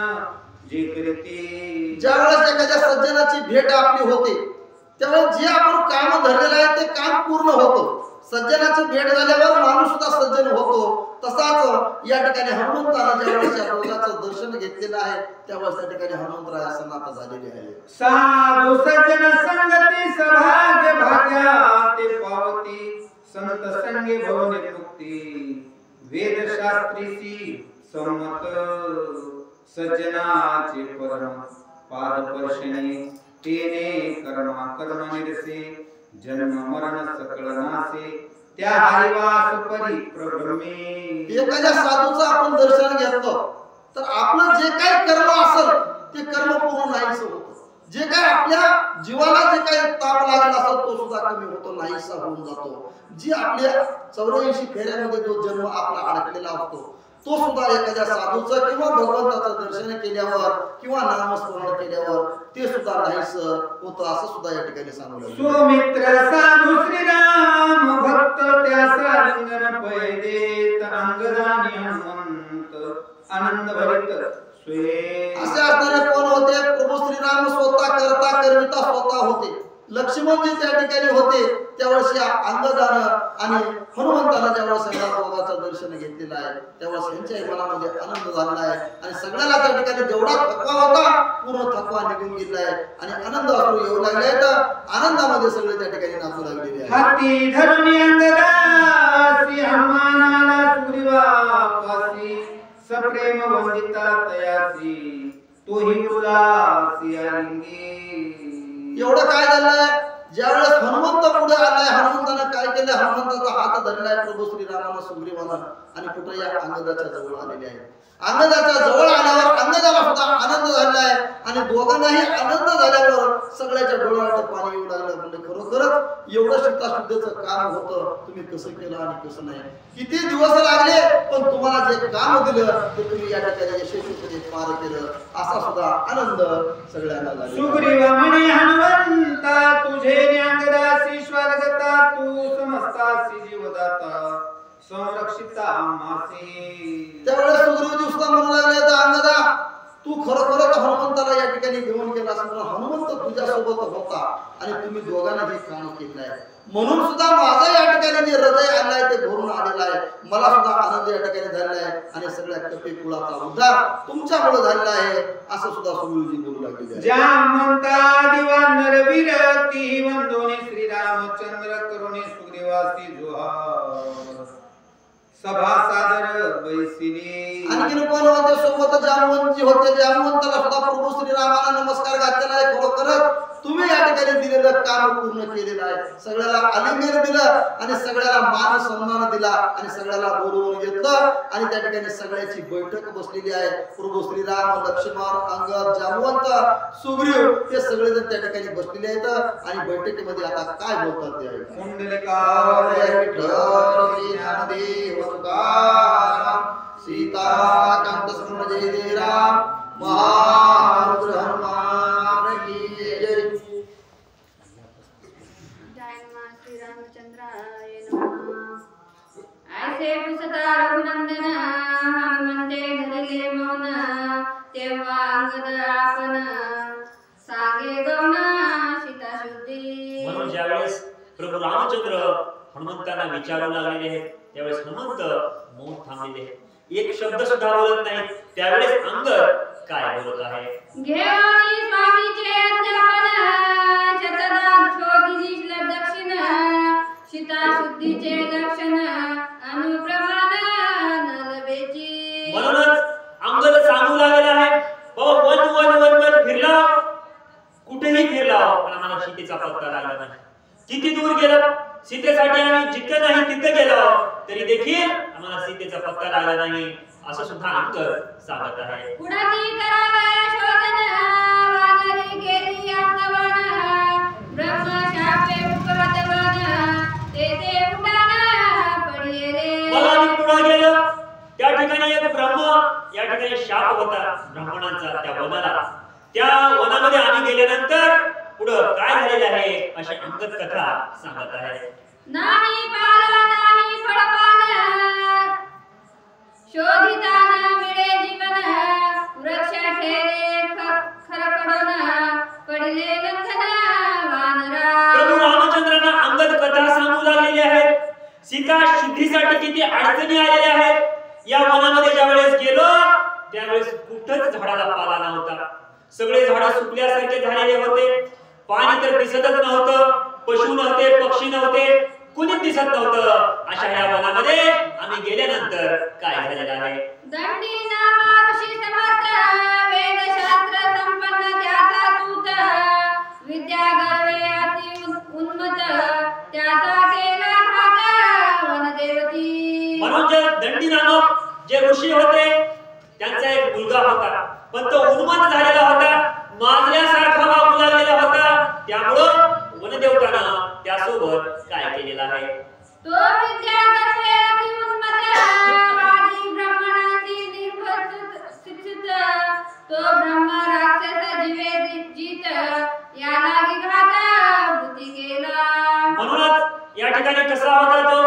Speaker 1: जे करते.
Speaker 2: ज्यावेळेस एखाद्या सज्जनाची भेट आपली होते त्यावेळेस जे आपण काम धरलेलं आहे ते काम पूर्ण होतं. सज्जनाची भेट झाल्यावर माणूस सुद्धा सज्जन होतो. तसाच या ठिकाणी हनुमंतानं ज्यावेळेस या दोघांचं दर्शन घेतलेलं आहे त्यावेळेस त्या ठिकाणी हनुमंतराया सनात झालेले आहे.
Speaker 1: साधू सज्जन संगती सभाग्य भाग्या ते पावती, संत संगे भवने मुक्ती, वेद शास्त्रीसी संमत, सज्जनाचे परम पादपर्शने तेने कर्मा कर्म निरसे, जन्म मरण सकळ नासे, त्या हरिवास परी प्रभ्रमे.
Speaker 2: एखाद्या साधूचं आपण दर्शन घेतलं तर आपलं जे काही कर्म असेल ते कर्म पूर्ण नाहीसं होतं. जे काही आपल्या जीवाला जे काही ताप लागला असेल तो सुद्धा कमी होतो, नाहीसा होऊन जातो. जी आपल्या 84 फेऱ्यामध्ये जो जन्म आपला अडकलेला असतो तो सुद्धा एखाद्या साधूचं किंवा भगवंताचं दर्शन केल्यावर किंवा नामस्मरण केल्यावर ते सुद्धा नाहीसं होतं, असं सुद्धा या ठिकाणी सांगलं.
Speaker 1: सुमित्र साधू श्रीराम भक्त त्यासा लिंगन पै देत, अंगदानी हनुमंत आनंद भरित स्वे.
Speaker 2: असे असणारे कोण होते? प्रभू श्रीराम स्वतः करता करविता स्वतः होते. लक्ष्मण जी त्या ठिकाणी होते त्यावेळेस या अंगदानं आणि हनुमंतानं ज्यावेळेस या दोघांचं दर्शन घेतलेलं आहे त्यावेळेस यांच्याही मनामध्ये आनंद झालेला आहे आणि सगळ्याला त्या ठिकाणी जेवढा थकवा होता पूर्ण थकवा निघून गेला आहे आणि आनंद अश्रू येऊ लागले. तर आनंदामध्ये सगळे त्या ठिकाणी नाचू लागलेले आहे.
Speaker 1: हाती धरुणी अंगदासी, हनुमानाला सुग्रीवा पासी, सप्रेम वंदिता तयासी, तोही उल्हासी आलिंगे.
Speaker 2: एवढं काय झालंय? ज्यावेळेस हनुमंत पुढे आलाय, हनुमंतानं काय केलं? हनुमंताचा हात धरलाय प्रभू श्रीरामानं सुग्रीवानं आणि कुठे या अंगदाच्या जवळ आलेले आहे. अंगदाच्या जवळ आल्यावर अंगदाला सुद्धा आनंद झालाय आणि दोघांनाही आनंद झाल्यावर सगळ्याच्या डोळ्यात पाणी येऊ लागलं. म्हणजे खरोखरच एवढं सीताशुद्धीचं काम होतं, तुम्ही कसं केलं आणि कसं नाही. किती दिवस लागले, पण तुम्हाला जे काम दिलं ते तुम्ही या ठिकाणी यशस्वीपणे पार केलं. असा सुद्धा आनंद सगळ्यांना झाला.
Speaker 1: सुग्रीव म्हणे हनुमंता तुझे न्यांगदासी स्वागता, तू समस्तासी जीवदाता संरक्षिता आम्हासी.
Speaker 2: त्यावेळेस सुग्रीवजी सुद्धा म्हणू लागले, तर अंगदा तू खरोखरच हनुमंताला या ठिकाणी घेऊन गेला असं म्हणून हनुमंत तुझ्या सोबत होता आणि तुम्ही दोघांना हे काम केलं आहे म्हणून सुद्धा माझं या ठिकाणी जे हृदय आलंय ते भरून आलेलं आहे. मला सुद्धा आनंद या ठिकाणी झालेला आहे आणि सगळ्या कपी कुळाचा उद्धार तुमच्यामुळे झालेला आहे असं सुद्धा सुग्रीवजी बोलू लागले.
Speaker 1: जामवंता दिवान नरवीर ती वंदोने श्रीरामचंद्र करुणे सुग्रीवासी जोहार सभा सादर बैसिनी.
Speaker 2: आणखीन कोण होते सोबत? जामवंतजी होते. जामवंताला सुद्धा प्रभू श्रीरामाला नमस्कार घातलेला आहे. खरोखरच तुम्ही या ठिकाणी दिलेलं काम पूर्ण केलेलं आहे. सगळ्याला आलिंगन दिलं आणि सगळ्याला मान सन्मान दिला आणि सगळ्याला बोलवून घेतलं आणि त्या ठिकाणी सगळ्याची बैठक बसलेली आहे. प्रभू श्रीराम, लक्ष्मण, अंगद, जामवंत, सुग्रीव हे सगळेजण त्या ठिकाणी बसलेले आहेत आणि बैठकीमध्ये आता काय बोलतात ते ऐका.
Speaker 1: कुंडलिका
Speaker 2: ज्ञानदेव तुकाराम सीताकांत स्मरण जय जय राम महारुद्र हनुमान की जय.
Speaker 3: जय मा श्री रामचंद्राय नमः. ऐसे पुसता रघुनंदन हनुमंते धरले मौन, तेव्हा अंगद आपण सांगे गौण सीता शुद्धी.
Speaker 4: म्हणून ज्यावेळेस प्रभू रामचंद्र हनुमंतांना विचारू लागलेले आहेत त्यावेळेस हनुमंत मौन थांबलेले आहेत. एक शब्द सुद्धा बोलत नाही. त्यावेळेस अंगद काय बोलत आहे?
Speaker 3: घेऊनी स्वामीचे अध्यापन शतदा शोधिली दक्षिण, सीता शुद्धीचे लक्षण अनुप्रमाण नलबेची.
Speaker 4: म्हणूनच अंगद सांगू लागलेला आहे बाबा वन वन वन वन फिरला, कुठेही फिरला पण आम्हाला सीतेचा पत्ता लागला नाही. किती दूर गेलो, सीतेसाठी आम्ही जितकं नाही तिथं गेलो तरी देखील आम्हाला सीतेचा पत्ता लागला नाही असं सुद्धा अंगद सांगत आहे.
Speaker 3: कुणाची करावया शोधन वानरी केली अंगवण, ब्रह्मशापे उपवतवन तेथे उठान पडिले.
Speaker 4: मग आम्ही पुढे गेलो त्या ठिकाणी एक ब्रह्म या ठिकाणी शाप होता ब्राह्मणांचा त्या वनाला. त्या वनामध्ये आम्ही गेल्यानंतर पुढं काय झालेलं आहे अशी अंगद कथा सांगत आहे.
Speaker 3: नाही पाल नाही फळपाल शोधितान मिळे जीवन, वृक्ष ठेरे खरकडून पडले लंघन वानरा.
Speaker 4: प्रभू रामचंद्रांना अंगद कथा सांगू लागलेली आहे. सीता शुद्धीसाठी किती अडचणी आलेल्या आहेत. या वनामध्ये ज्यावेळेस गेलो त्यावेळेस कुठंच झाडाला पाला नव्हता. सगळे झाडं सुकल्यासारखे झालेले होते. पाणी तर दिसतच नव्हतं. पशु नव्हते, पक्षी नव्हते, कुणीच दिसत नव्हतं. अशा या वनामध्ये आम्ही गेल्यानंतर काय झालेलं आहे?
Speaker 3: दंडी नामा ऋषी समर्थ वेदशास्त्र संपन्न त्याचा सूत, विद्या गर्वे अति उन्मत त्याचा केला घात वनदेवती.
Speaker 4: म्हणून जे दंडी नामक जे ऋषी होते त्यांचा एक मुलगा होता पण तो उन्मत्त झालेला होता, माजल्यासारखा वागू लागलेला होता. त्यामुळं वनदेवतानं त्यासोबत काय केलेलं आहे?
Speaker 3: तो विद्या गर्वे अति उन्मत आदी ब्राह्मणाची निर्भर शिक्षित, तो ब्रह्म राक्षस जीवे जीत या लागी घात बुद्धी केला.
Speaker 4: म्हणूनच या ठिकाणी कसा होता तो?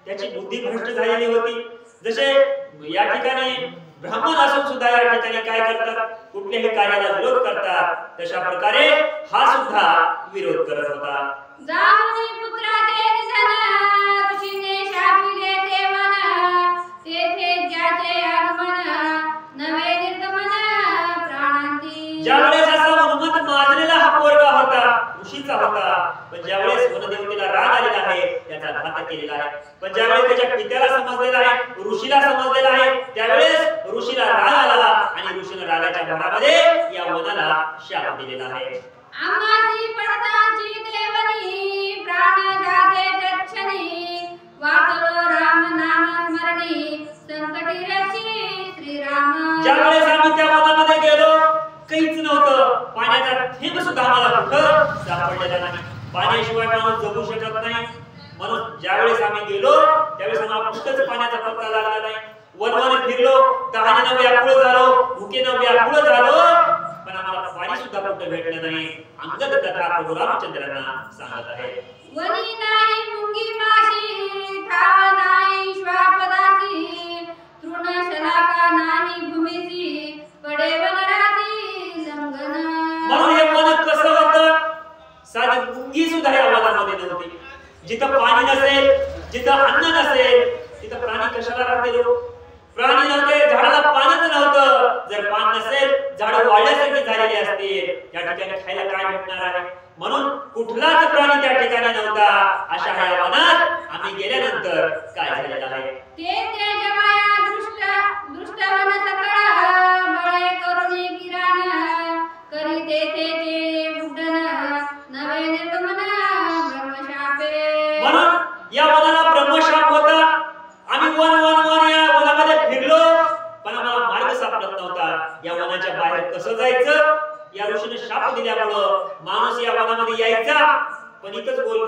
Speaker 4: त्याची बुद्धी भ्रष्ट झालेली होती. जसे या ठिकाणी ब्राह्मण असून सुद्धा या ठिकाणी काय करतात? कुठल्याही कार्याला विरोध करतात. तशा प्रकारे हा सुद्धा विरोध करत होता.
Speaker 3: जामुनी पुत्राचे निधन ऋषीने शापिले ते वन, तेथे ज्याचे आगमन नवे निर्गमन प्राणांती.
Speaker 4: ज्यावेळेस असा उन्मत्त माजलेला हा पोरगा होता ऋषीचा होता, पण ज्यावेळेस वनदेवतेला राग आलेला आहे त्याचा घात केलेला आहे. पण ज्यावेळेस त्याच्या पित्याला समजलेला आहे, ऋषीला समजलेला आहे, त्यावेळेस ऋषीला राग आला आणि ऋषीने रागाच्या भरामध्ये या वनाला शाप दिलेला आहे.
Speaker 3: आम्हाची पडताची देवनी प्राण जाते तक्षणी वाकलो राम नाम स्मरणी संकटी रक्षी श्रीराम.
Speaker 4: ज्यावेळेस आम्ही त्या वनामध्ये गेलो काहीच नव्हतं, पाण्याचा थेंब सुद्धा आम्हाला कुठं सापडलेला नाही. पाण्याशिवाय माणूस जगू शकत नाही. म्हणून ज्यावेळेस आम्ही गेलो त्यावेळेस आम्हाला कुठंच पाण्याचा पत्ता लागला नाही. वनवन फिरलो, तहानेनं व्याकुळ झालो, भुकेनं व्याकुळ झालो, पण आम्हाला पाणी सुद्धा कुठं भेटलं नाही. अंगद कथा प्रभू रामचंद्रांना सांगत आहे.
Speaker 3: वनी नाही मुंगी माशी ठाव नाही श्वापदासी तृण शलाका नाही भूमीची पडे वनराती लंघन.
Speaker 4: म्हणून हे वन कसं होतं? साधी मुंगी सुद्धा या वनामध्ये नव्हती. जिथं पाणी नसेल, जिथं अन्न नसेल, तिथं प्राणी कशाला राहते? प्राणी नव्हते, झाडाला पाणीच नव्हतं. जर पाणी नसेल झाड वाळल्यासारखे झालेले असतील. या ठिकाणी खायला काय भेटणार आहे? म्हणून कुठलाच प्राणी त्या ठिकाणी नव्हता. अशा ह्या वनात आम्ही गेल्यानंतर काय झालेलं आहे?
Speaker 3: ते जमाया दृष्ट वन सकळ बळे करुणी किरण करी तेथे उड्डण नवे निर्गमन ब्रह्मशापे.
Speaker 4: म्हणून या वनाला ब्रह्मशाप होता. आम्ही वन या वनामध्ये फिरलो, पण आम्हाला मार्ग सापडत नव्हता. या वनाच्या बाहेर कसं जायचं? या ऋषीने शाप दिल्यामुळं माणूस या वनामध्ये यायचा, पण इथंच गोल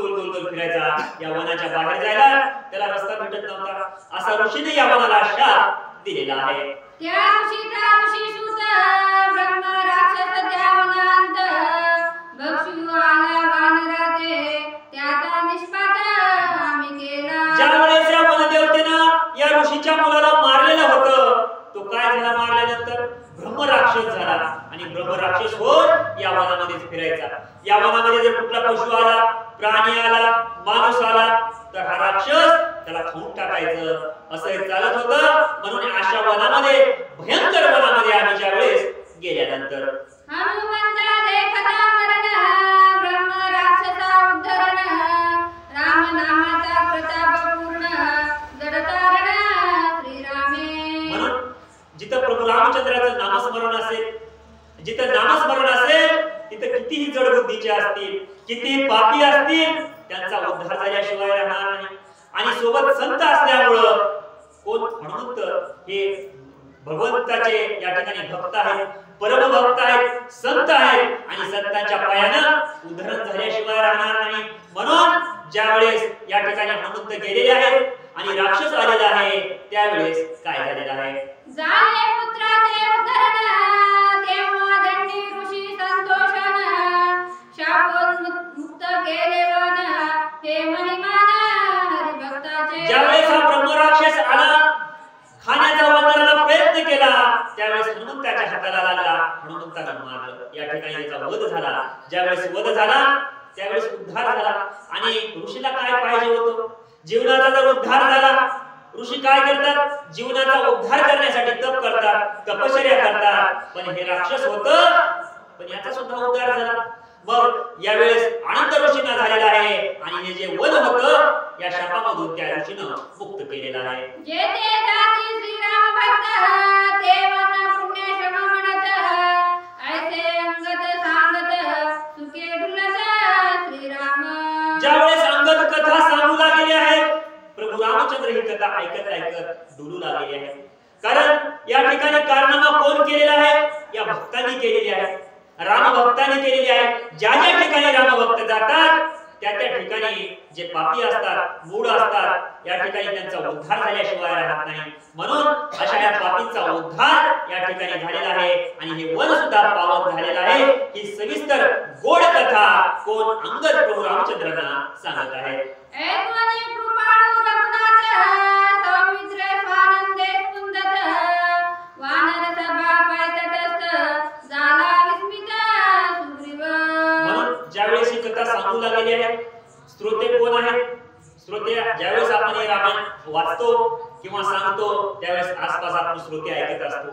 Speaker 4: फिरायचा. या वनाच्या बाहेर जायला त्याला रस्ता भेटत नव्हता. असा ऋषीने या वनाला शाप दिलेला आहे.
Speaker 3: त्या ऋषीचा ऋषी सूत ब्रह्म राक्षस त्या वनांत भक्षू आला वानराते त्याचा निष्पात आम्ही केला.
Speaker 4: ज्यावेळेस या वनदेवतेनं या ऋषीच्या मुलाला मारलेलं होतं, तो काय झाला? मारल्यानंतर ब्रह्म राक्षस झाला आणि ब्रह्म राक्षस होत या वनामध्येच फिरायचा. या वनामध्ये जर कुठला पशु आला, प्राणी आला, माणूस आला तर हा राक्षस त्याला खाऊन टाकायचं, असं हे चालत होतं. म्हणून अशा वनामध्ये, भयंकर वनामध्ये आम्ही ज्यावेळेस गेल्यानंतर
Speaker 3: हनुमंत देखता मरण ब्रह्म राक्षसा उद्धरण राम नामाचा प्रताप पूर्ण जडतारण श्रीरामे.
Speaker 4: म्हणून जिथं प्रभू रामचंद्राचं नामस्मरण असेल, जिथं नामस्मरण असेल, तिथं कितीही जडबुद्धीचे असतील, कितीही पापी असतील, त्यांचा उद्धार झाल्याशिवाय राहणार नाही. आणि सोबत संत असल्यामुळं कोण हनुमंत हे भगवंताचे या ठिकाणी भक्त आहेत, परमभक्त आहेत, संत आहेत आणि संतांच्या पायानं उद्धरण झाल्याशिवाय राहणार नाही. म्हणून ज्यावेळेस या ठिकाणी हनुमंत गेलेले आहेत आणि राक्षस आलेला आहे त्यावेळेस काय झालेलं आहे?
Speaker 3: झाले पुत्राचे उद्धरण तेव्हा दंडी ऋषी संतोषन शापोन मुक्त केले वन हे महिमान हरिभक्ताचे.
Speaker 4: ज्यावेळेस हा ब्रह्मराक्षस आला, खाण्याचा वंदनाला प्रयत्न केला, त्यावेळेस हनुमंताच्या हाताला लागला, हनुमंतानं मारलं. या ठिकाणी त्याचा वध झाला. ज्यावेळेस वध झाला त्यावेळेस उद्धार झाला. आणि ऋषीला काय पाहिजे होतं? जीवनाचा जर उद्धार झाला, ऋषी काय करतात? जीवनाचा उद्धार करण्यासाठी तप करतात, तपश्चर्या करतात. पण हे राक्षस होतं, पण याचा सुद्धा उद्धार झाला. मग यावेळेस आनंद ऋषींना झालेला आहे आणि हे जे वन होतं या शापामधून त्या ऋषीनं मुक्त केलेलं आहे.
Speaker 3: जेते जाती श्रीराम भक्त ते वन पुण्य श्रम म्हणत ऐसे अंगद सांगत सुखे डुलत श्रीराम.
Speaker 4: ज्यावेळेस अंगद कथा सांगू लागलेली आहे, प्रभू रामचंद्र ही कथा ऐकत ऐकत डुलू लागलेली आहे. कारण या ठिकाणी कारनामा कोण केलेला आहे? या भक्तांनी केलेली आहे, राम भक्तांनी केलेली आहे. ज्या ज्या ठिकाणी राम भक्त जातात त्या त्या ठिकाणी जे पापी असतात, मूढ असतात, या ठिकाणी त्यांचा उद्धार झाल्याशिवाय राहत नाही. म्हणून अशा या पापींचा उद्धार या ठिकाणी झालेला आहे आणि हे वन सुद्धा पावन झालेलं आहे. ही सविस्तर गोड कथा कोण? अंगद प्रभू रामचंद्रांना सांगत आहे.
Speaker 3: ऐकवनी कृपाळू रघुनाथ सौमित्र स्वानंदे स्पुंदत वानर सभा पायतटस्थ झाला विस्मित सुग्रीव.
Speaker 4: म्हणून ज्यावेळेस ही कथा सांगू लागलेली आहे, श्रोते कोण आहेत? श्रोते ज्यावेळेस आपण हे रामायण वाचतो किंवा सांगतो त्यावेळेस आसपास आपण श्रोते ऐकत असतो.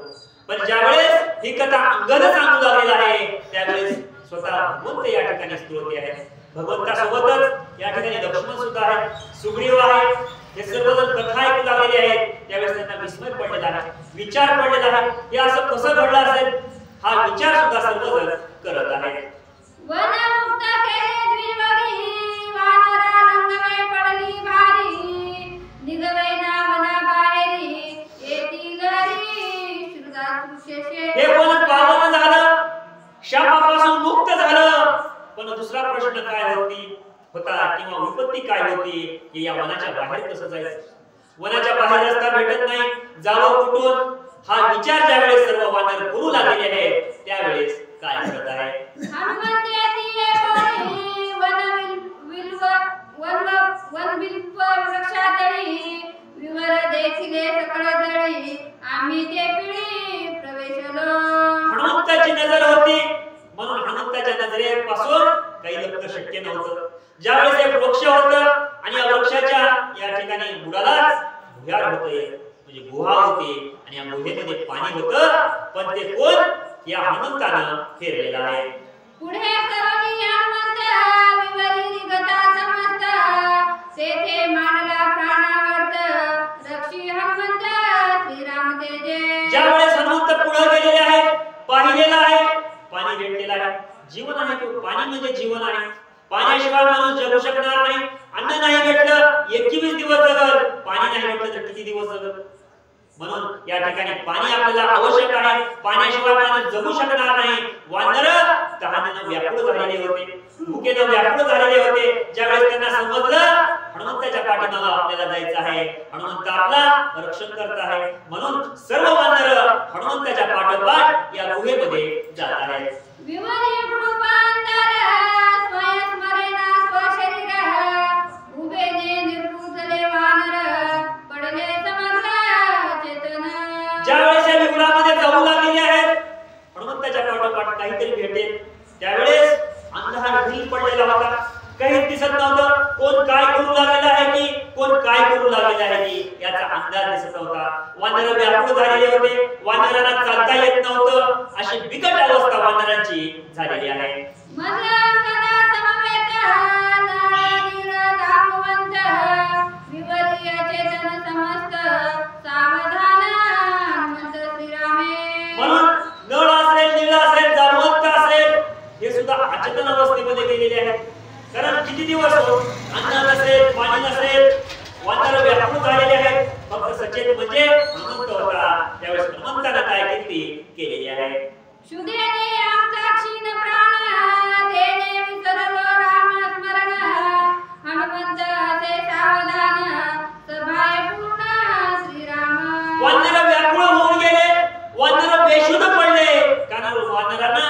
Speaker 4: पण ज्यावेळेस ही कथा अंगद सांगू लागलेला आहे त्यावेळेस स्वतः भगवंत या ठिकाणी स्तोत्र आहे. भगवंतासोबतच या ठिकाणी लक्ष्मण सुद्धा आहे, सुग्रीव आहे. हे सर्वजण कथा ऐकू लागलेले आहेत. त्यावेळेस त्यांना विस्मय पडलेला आहे, विचार पडलेला आहे, हे असं कसं घडलं असेल. हा विचार सुद्धा सर्वजण करत आहेत.
Speaker 3: वनमुक्त केले द्विजवरी, वानरा रंगवे पडली भारी, निघवे ना वनाबाहेरी, येतील हरी, श्रुतातृषेशे.
Speaker 4: हे वन पावन झालं, शापापासून मुक्त झालं. पण दुसरा प्रश्न काय होता किंवा विपत्ती काय होती की या वनाच्या बाहेर कसं जायचं. वनाच्या बाहेर रस्ता भेटत नाही, जावं कुठून. हा विचार ज्यावेळेस सर्व वानर करू लागलेले आहेत त्यावेळेस काय घडत आहे.
Speaker 3: हनुमंत येती बोली, वनबिल्व वृक्षातळी, विवर देखिले सकळ दळी, आम्ही ते पिढी प्रवेशलो.
Speaker 4: हनुमंताची नजर होती म्हणून हनुमंताच्या नजरेपासून काही लपणं शक्य नव्हतं. ज्यावेळेस एक वृक्ष होतं आणि या वृक्षाच्या या ठिकाणी बुडालाच भुयार होते, म्हणजे गुहा होती आणि या गुहेमध्ये पाणी होतं. पण ते कोण? या हनुमंतानं फेरलेलं आहे.
Speaker 3: पुढे करोनी हनुमंत, विवरी निघता समस्त, तेथे मानला प्राणावर्त, रक्षी हनुमंत श्रीराम तेजे.
Speaker 4: ज्यावेळेस हनुमंत पुढे गेलेले आहेत, पाहिलेलं आहे, पाणी भेटलेलं आहे, जीवन आहे. पाणी म्हणजे जीवन आहे. पाण्याशिवाय माणूस जगू शकणार नाही. अन्न नाही भेटलं 21 दिवस जगल, पाणी नाही भेटलं तर किती दिवस जगल. म्हणून या ठिकाणी पाणी आपल्याला आवश्यक आहे. पाण्याशिवाय माणूस जगू शकणार नाही. वानर तहानेनं व्याकुळ झालेले होते, भुकेनं व्याकुळ झालेले होते. ज्यावेळेस त्यांना समजलं हनुमंताच्या पाठीमागे आपल्याला जायचं आहे, हनुमंत आपला रक्षण करत आहे, म्हणून सर्व वानर हनुमंताच्या पाठोपाठ या गुहेमध्ये जात आहेत.
Speaker 3: विवरी रूपांतर, स्वयंस्मरेना स्वशरीर, उभेने निर्वृतले वानर, पडले समग्र चेतन.
Speaker 4: ज्यावेळेस या विवरामध्ये जाऊ लागलेले आहेत, हनुमंताच्या पाठोपाठ काहीतरी भेटेल. त्यावेळेस अंधार ढील पडलेला होता, काहीच दिसत नव्हतं. कोण काय करू लागलेलं आहे की कोण काय करू लागलेलं आहे की याचा अंदाज दिसत नव्हता. वानर व्याकुळ झालेले होते, वानरांना चालता येत नव्हतं. अशी बिकट अवस्था वानरांची झालेली आहे.
Speaker 3: मदंगदा समवेत, नळनीळ नामवंत, विवरीय चेतन समस्त, सावधान हनुमंत श्रीरामे.
Speaker 4: म्हणून नळ असेल, नीळ असेल, जामवंत असेल, हे सुद्धा अचेतन अवस्थेमध्ये गेलेले आहेत. कारण किती दिवस अन्न नसेल, पाणी नसेल, वानर व्याकुळ झालेले आहेत. फक्त सचेत म्हणजे हनुमंत होता. त्यावेळेस हनुमंतानं काय केलेली आहे.
Speaker 3: शुद्धेने आमचा क्षीण प्राण, तेने विसरलो राम स्मरण, हनुमंत असे सावधान, सभाय पूर्ण श्रीराम.
Speaker 4: वानर व्याकुळ होऊन गेले, वानर बेशुद्ध पडले. कारण वानरांना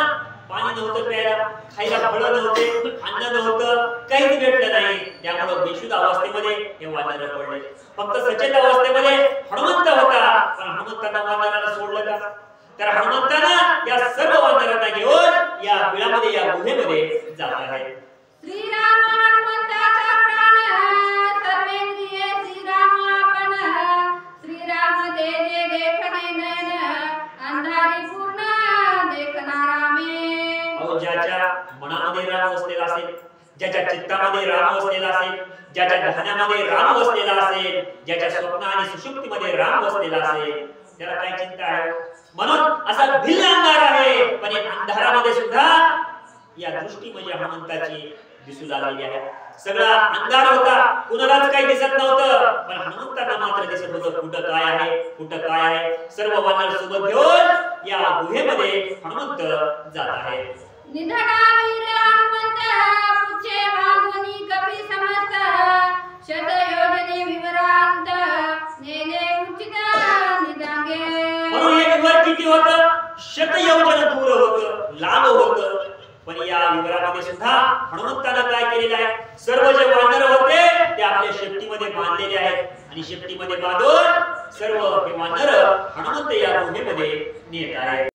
Speaker 4: पाणी नव्हतं प्यायला, खायला फळं नव्हते, अन्न नव्हतं, काहीच भेटलं नाही. त्यामुळे बेशुद्ध अवस्थेमध्ये हे वानर पडले. फक्त सचेत अवस्थेमध्ये हनुमंत होता. पण हनुमंतांना वानरांना सोडलं का? तर हनुमंतानं या सर्व वानरांना घेऊन या बिळामध्ये, या गुहेमध्ये जात आहे.
Speaker 3: श्रीराम हनुमंताचा प्राण, सर्वेंद्रिये श्रीराम आपण, श्रीराम तेजे देखणे नयन, अंधारी पूर्ण देखणारा मे.
Speaker 4: ज्याच्या मनामध्ये राम वसलेला असेल, ज्याच्या चित्तामध्ये राम वसलेला असेल, ज्याच्या ध्यानामध्ये राम वसलेला असेल, ज्याच्या स्वप्न आणि सुषुप्तीमध्ये राम वसलेला असेल, त्याला काय चिंता आहे. म्हणून असा भिल्ल अंधार आहे. पण या अंधारामध्ये सुद्धा या दृष्टी म्हणजे हनुमंताची दिसू लागलेली आहे. सगळा अंधार होता, कुणालाच काही दिसत नव्हतं. पण हनुमंतांना मात्र दिसत होतं कुठं काय आहे, कुठं काय आहे. सर्व वानर सोबत घेऊन या गुहेमध्ये हनुमंत जात आहे.
Speaker 3: निधनावीर हनुमंत, पुच्छे बांधुनी कपी समस्त, शतयोजने विवरांत, नेले उचित निदांगे.
Speaker 4: म्हणून हे विवर किती होतं? शतयोजन दूर होतं, लांब होतं. पण या विवरामध्ये सुद्धा हनुमंतानं काय केलेलं आहे. सर्व जे वानर होते ते आपल्या शेपटीमध्ये बांधलेले आहेत आणि शेपटीमध्ये बांधून सर्व हे वानर हनुमंत या गुहेमध्ये नेत आहेत.